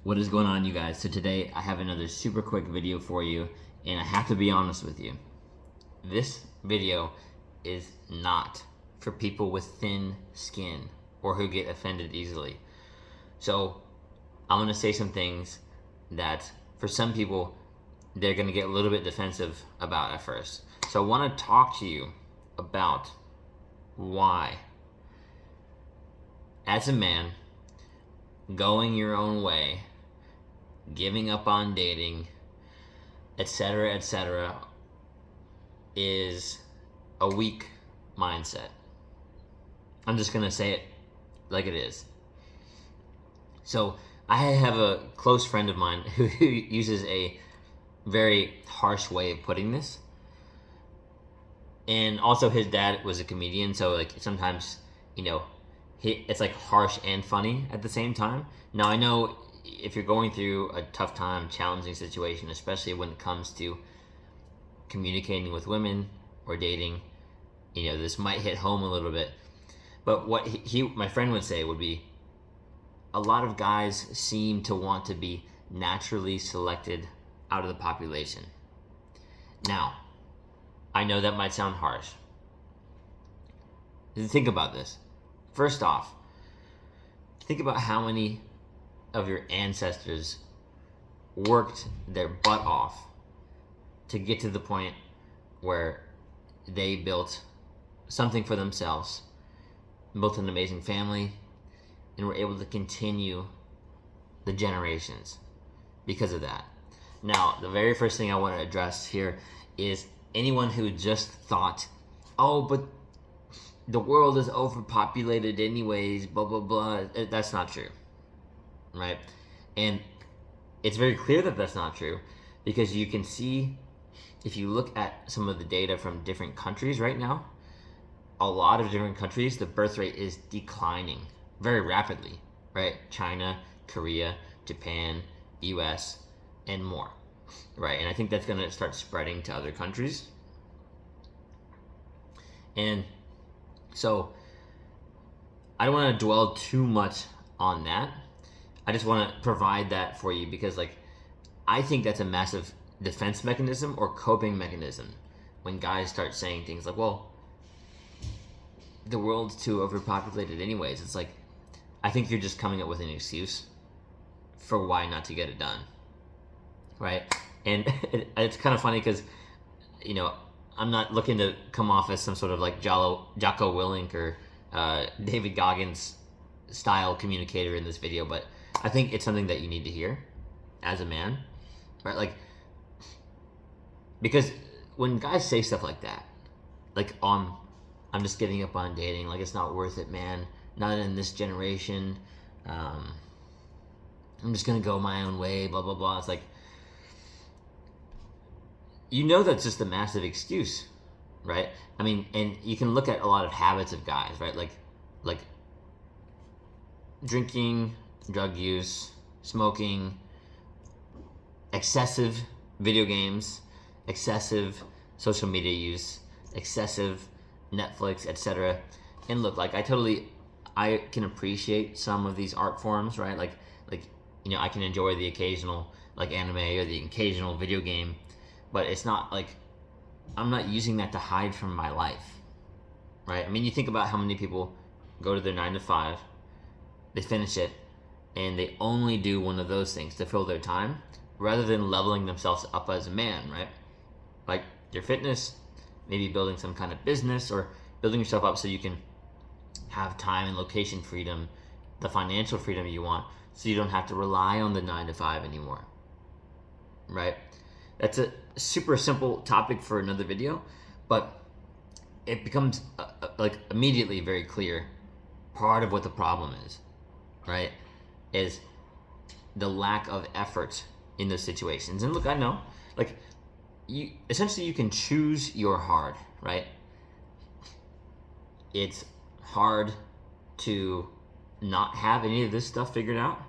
What is going on, you guys? So today I have another super quick video for you, and I have to be honest with you. This video is not for people with thin skin or who get offended easily. So I'm gonna say some things that for some people they're gonna get a little bit defensive about at first. So I wanna talk to you about why, as a man, going your own way, giving up on dating, etc., is a weak mindset. I'm just gonna say it like it is. So I have a close friend of mine who uses a very harsh way of putting this. And also his dad was a comedian, so like sometimes, it's like harsh and funny at the same time. Now I know if you're going through a tough time, challenging situation, especially when it comes to communicating with women or dating, this might hit home a little bit. But what my friend would say would be, a lot of guys seem to want to be naturally selected out of the population. Now, I know that might sound harsh. Think about this. First off, think about how many of your ancestors worked their butt off to get to the point where they built something for themselves, built an amazing family, and were able to continue the generations because of that. Now, the very first thing I want to address here is anyone who just thought, oh, but the world is overpopulated anyways, blah, blah, blah. That's not true, right? And it's very clear that that's not true, because you can see, if you look at some of the data from different countries right now, a lot of different countries, the birth rate is declining very rapidly, right? China, Korea, Japan, US, and more, right? And I think that's going to start spreading to other countries. And so I don't want to dwell too much on that. I just want to provide that for you because, I think that's a massive defense mechanism or coping mechanism when guys start saying things like, well, the world's too overpopulated anyways. It's like, I think you're just coming up with an excuse for why not to get it done, right? And it's kind of funny because, I'm not looking to come off as some sort of Jocko Willink or David Goggins style communicator in this video, but I think it's something that you need to hear as a man, right? Because when guys say stuff like that, I'm just giving up on dating, it's not worth it, man, not in this generation, I'm just gonna go my own way, blah, blah, blah. It's like, that's just a massive excuse, right? I mean, and you can look at a lot of habits of guys, right? Like drinking, drug use, smoking, excessive video games, excessive social media use, excessive Netflix, etc. And look, I can appreciate some of these art forms, right? I can enjoy the occasional anime or the occasional video game, but it's not I'm not using that to hide from my life, right? I mean, you think about how many people go to their 9 to 5, they finish it, and they only do one of those things to fill their time rather than leveling themselves up as a man, right? Like your fitness, maybe building some kind of business or building yourself up so you can have time and location freedom, the financial freedom you want, so you don't have to rely on the 9 to 5 anymore, right? That's a super simple topic for another video, but it becomes immediately very clear. Part of what the problem is, right, is the lack of effort in those situations. And look, I know, you can choose your hard, right? It's hard to not have any of this stuff figured out.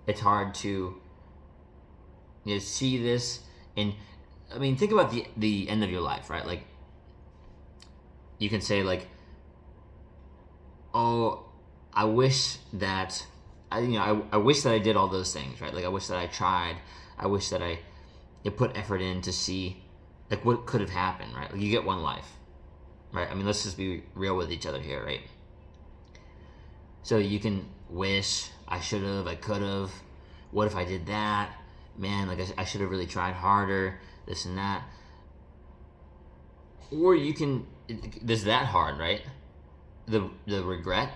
It's hard to see this, and I mean, think about the end of your life, right? You can say oh, I wish that I wish that I did all those things, right? Like I wish that I tried. I wish that I put effort in to see like what could have happened, right? Like you get one life, right? I mean, let's just be real with each other here, right? So you can wish, I should have, I could have, what if I did that? Man, like I should have really tried harder, this and that. Or you can, there's that hard, right? The regret.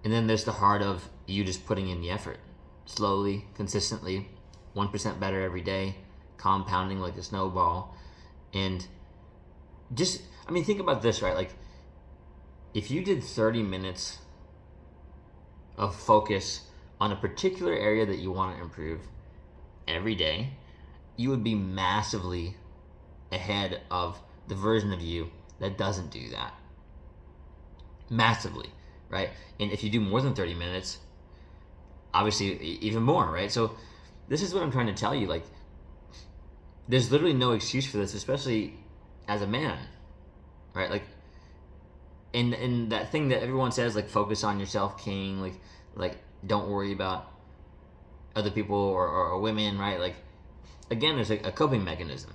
And then there's the heart of you just putting in the effort. Slowly, consistently, 1% better every day, compounding like a snowball. And just, I mean, think about this, right? Like, if you did 30 minutes of focus on a particular area that you want to improve every day, you would be massively ahead of the version of you that doesn't do that. Massively, right? And if you do more than 30 minutes, obviously even more, right? So this is what I'm trying to tell you. Like, there's literally no excuse for this, especially as a man, right? Like, and that thing that everyone says, like, focus on yourself, king, like don't worry about other people or women, right? Like, again, there's a coping mechanism,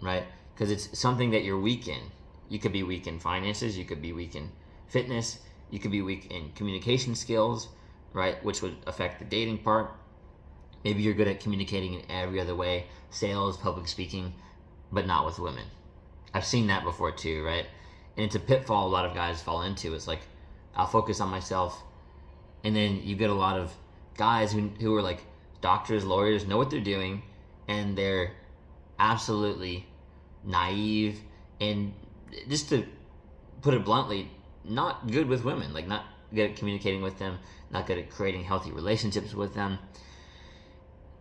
right? Because it's something that you're weak in. You could be weak in finances, you could be weak in fitness, you could be weak in communication skills, right? Which would affect the dating part. Maybe you're good at communicating in every other way, sales, public speaking, but not with women. I've seen that before too, right? And it's a pitfall a lot of guys fall into. It's like, I'll focus on myself. And then you get a lot of guys who are like doctors, lawyers, know what they're doing, and they're absolutely naive and, just to put it bluntly, not good with women. Like, not good at communicating with them, not good at creating healthy relationships with them.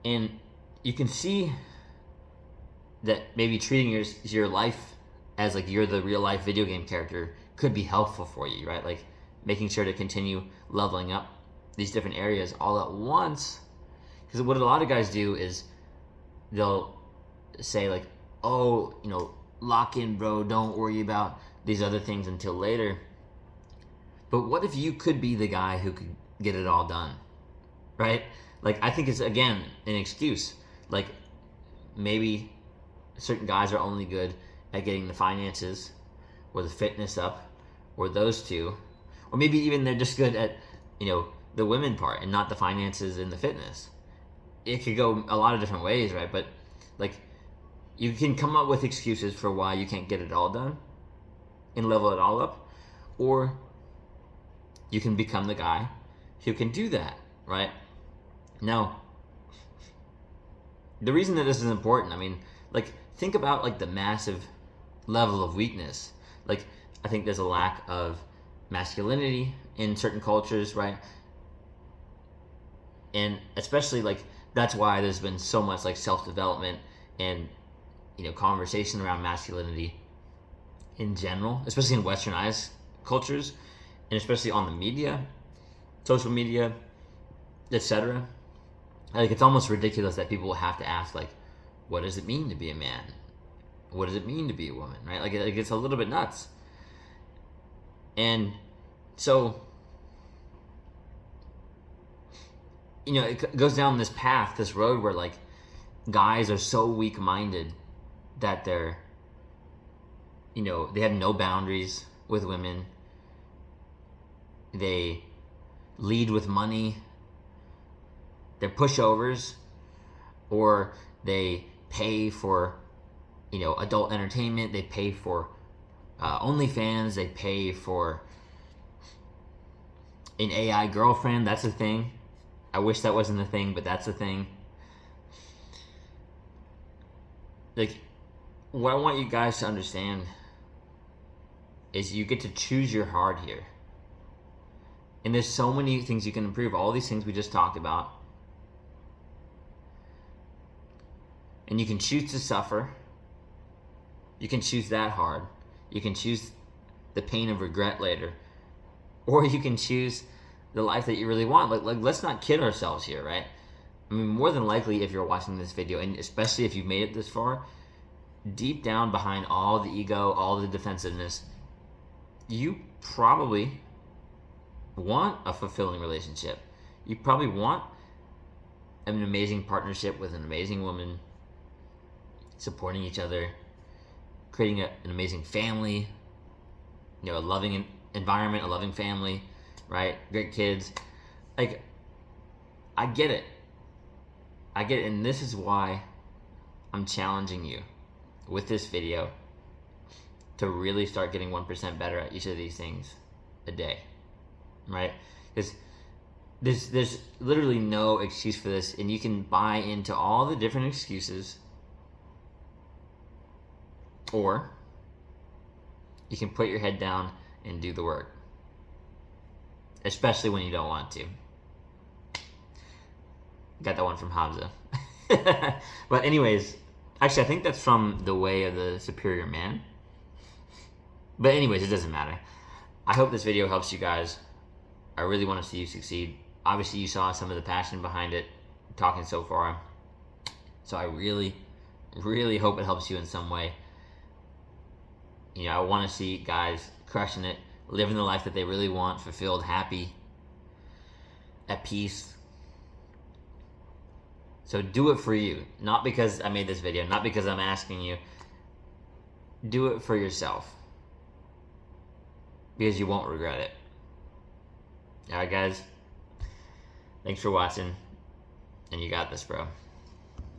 And you can see that maybe treating your life as like you're the real life video game character could be helpful for you, right? Like making sure to continue leveling up these different areas all at once. Because what a lot of guys do is they'll say like, oh, lock in, bro, don't worry about these other things until later. But what if you could be the guy who could get it all done, right? Like, I think it's, again, an excuse. Like, maybe certain guys are only good at getting the finances or the fitness up or those two. Or maybe even they're just good at, the women part and not the finances and the fitness. It could go a lot of different ways, right? But, like, you can come up with excuses for why you can't get it all done and level it all up. Or you can become the guy who can do that, right? Now, the reason that this is important, I mean, like, think about, like, the massive level of weakness. Like, I think there's a lack of masculinity in certain cultures, right? And especially, like, that's why there's been so much, like, self-development and, conversation around masculinity in general, especially in westernized cultures, and especially on the media, social media, etc. Like, it's almost ridiculous that people will have to ask, like, what does it mean to be a man? What does it mean to be a woman, right? Like, it's a little bit nuts. And so, it goes down this path, this road where, like, guys are so weak-minded that they're, they have no boundaries with women. They lead with money. They're pushovers, or they pay for, adult entertainment. They pay for OnlyFans. They pay for an AI girlfriend. That's a thing. I wish that wasn't a thing, but that's a thing. Like, what I want you guys to understand is you get to choose your heart here. And there's so many things you can improve. All these things we just talked about. And you can choose to suffer. You can choose that hard. You can choose the pain of regret later. Or you can choose the life that you really want. Like, let's not kid ourselves here, right? I mean, more than likely, if you're watching this video, and especially if you've made it this far, deep down behind all the ego, all the defensiveness, you probably want a fulfilling relationship. You probably want an amazing partnership with an amazing woman, supporting each other, creating an amazing family, a loving environment, a loving family, right? Great kids. Like, I get it. And this is why I'm challenging you with this video to really start getting 1% better at each of these things a day, right? Because there's literally no excuse for this, and you can buy into all the different excuses, or you can put your head down and do the work, especially when you don't want to. Got that one from Hamza. But anyways, actually, I think that's from The Way of the Superior Man. But anyways, it doesn't matter. I hope this video helps you guys. I really want to see you succeed. Obviously, you saw some of the passion behind it, talking so far. So I really, really hope it helps you in some way. I want to see guys crushing it, living the life that they really want, fulfilled, happy, at peace. So do it for you. Not because I made this video, not because I'm asking you. Do it for yourself. Because you won't regret it. Alright, guys. Thanks for watching. And you got this, bro.